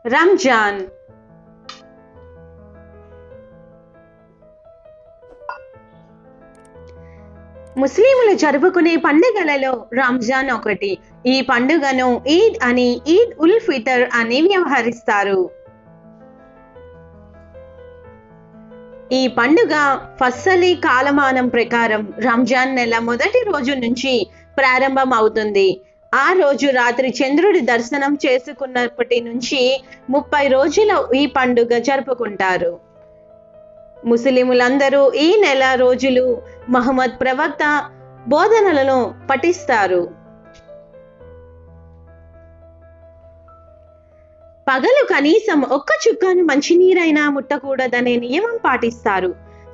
రంజాన్. ముస్లింలు జరుపుకునే పండుగలలో రంజాన్ ఒకటి. ఈ పండుగను ఈద్ అని, ఈద్ ఉల్ ఫితర్ అని వ్యవహరిస్తారు. ఈ పండుగ ఫస్సలీ కాలమానం ప్రకారం రంజాన్ నెల మొదటి రోజు నుంచి ప్రారంభం అవుతుంది. ఆ రోజు రాత్రి చంద్రుడి దర్శనం చేసుకున్నప్పటి నుంచి 30 రోజుల ఈ పండుగ జరుపుకుంటారు. ముస్లిములందరూ ఈ నెల రోజులు మహమ్మద్ ప్రవక్త బోధనలను పఠిస్తారు. పగలు కనీసం ఒక్క చుక్కను మంచినీరైనా ముట్టకూడదనే నియమం పాటిస్తారు.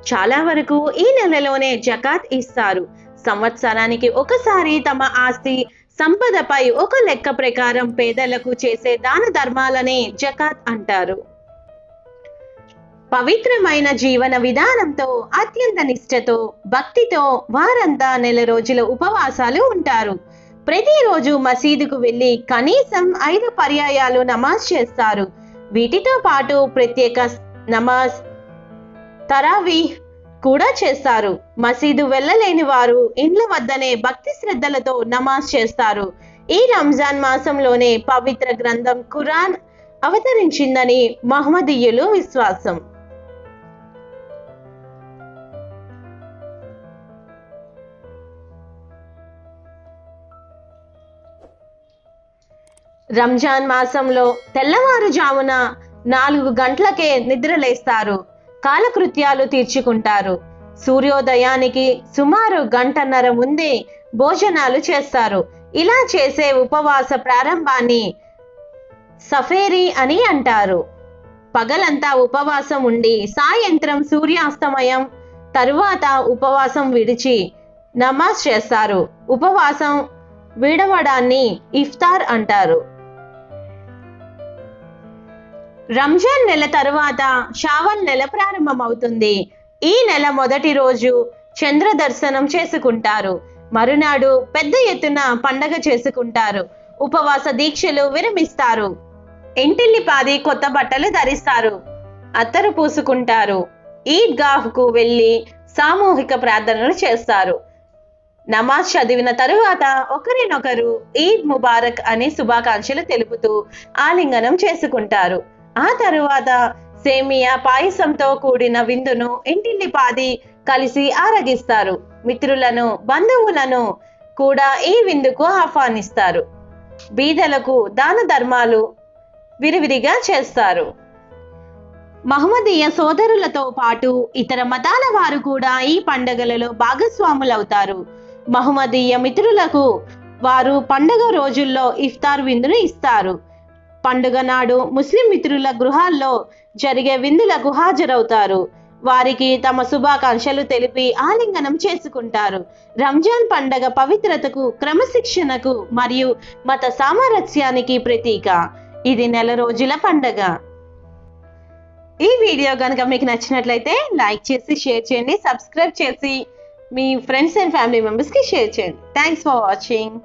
చాలా వరకు ఈ నెలలోనే జకాత్ ఇస్తారు. సంవత్సరానికి ఒకసారి తమ ఆస్తి సంపదపై ఒక లెక్క ప్రకారం పేదలకు చేసే దాన ధర్మాలనే జకాత్ అంటారు. పవిత్రమైన జీవన విధానంతో, అత్యంత నిష్ఠతో, భక్తితో వారంతా నెల రోజుల ఉపవాసాలు ఉంటారు. ప్రతిరోజు మసీదుకు వెళ్ళి కనీసం 5 పర్యాయాలు నమాజ్ చేస్తారు. వీటితో పాటు ప్రత్యేక నమాజ్, తరావీహ్ కూడా చేస్తారు. మసీదు వెళ్ళలేని వారు ఇండ్ల వద్దనే భక్తి శ్రద్ధలతో నమాజ్ చేస్తారు. ఈ రంజాన్ మాసంలోనే పవిత్ర గ్రంథం ఖురాన్ అవతరించిందని మహమ్మదీయులు విశ్వాసం. రంజాన్ మాసంలో తెల్లవారుజామున 4 గంటలకే నిద్రలేస్తారు. కాలకృత్యాలు తీర్చుకుంటారు. సూర్యోదయానికి సుమారు 1.5 గంటల ముందే భోజనాలు చేస్తారు. ఇలా చేసే ఉపవాస ప్రారంభాన్ని సఫేరీ అని అంటారు. పగలంతా ఉపవాసం ఉండి సాయంత్రం సూర్యాస్తమయం తరువాత ఉపవాసం విడిచి నమాజ్ చేస్తారు. ఉపవాసం విడవడాన్ని ఇఫ్తార్ అంటారు. రంజాన్ నెల తరువాత షావల్ నెల ప్రారంభమవుతుంది. ఈ నెల మొదటి రోజు చంద్ర దర్శనం చేసుకుంటారు. మరునాడు పెద్ద ఎత్తున పండగ చేసుకుంటారు. ఉపవాస దీక్షలు విరమిస్తారు. ఇంటిల్లిపాది కొత్త బట్టలు ధరిస్తారు. అత్తరు పూసుకుంటారు. ఈద్గాహ్కు వెళ్ళి సామూహిక ప్రార్థనలు చేస్తారు. నమాజ్ చదివిన తరువాత ఒకరినొకరు ఈద్ ముబారక్ అని శుభాకాంక్షలు తెలుపుతూ ఆలింగనం చేసుకుంటారు. ఆ తరువాత సేమియా పాయసంతో కూడిన విందును ఇంటిల్లిపాది కలిసి ఆరగిస్తారు. మిత్రులను, బంధువులను కూడా ఈ విందుకు ఆహ్వానిస్తారు. బీదలకు దాన ధర్మాలు విరివిరిగా చేస్తారు. మహమ్మదీయ సోదరులతో పాటు ఇతర మతాల వారు కూడా ఈ పండుగలలో భాగస్వాములవుతారు. మహమ్మదీయ మిత్రులకు వారు పండుగ రోజుల్లో ఇఫ్తార్ విందును ఇస్తారు. పండుగ నాడు ముస్లిం మిత్రుల గృహాల్లో జరిగే విందులకు హాజరవుతారు. వారికి తమ శుభాకాంక్షలు తెలిపి ఆలింగనం చేసుకుంటారు. రంజాన్ పండుగ పవిత్రతకు, క్రమశిక్షణకు మరియు మత సామరస్యానికి ప్రతీక. ఇది నెల రోజుల పండుగ. ఈ వీడియో కనుక మీకు నచ్చినట్లయితే లైక్ చేసి షేర్ చేయండి. సబ్స్క్రైబ్ చేసి మీ ఫ్రెండ్స్ అండ్ ఫ్యామిలీ మెంబర్స్కి షేర్ చేయండి. Thanks for watching.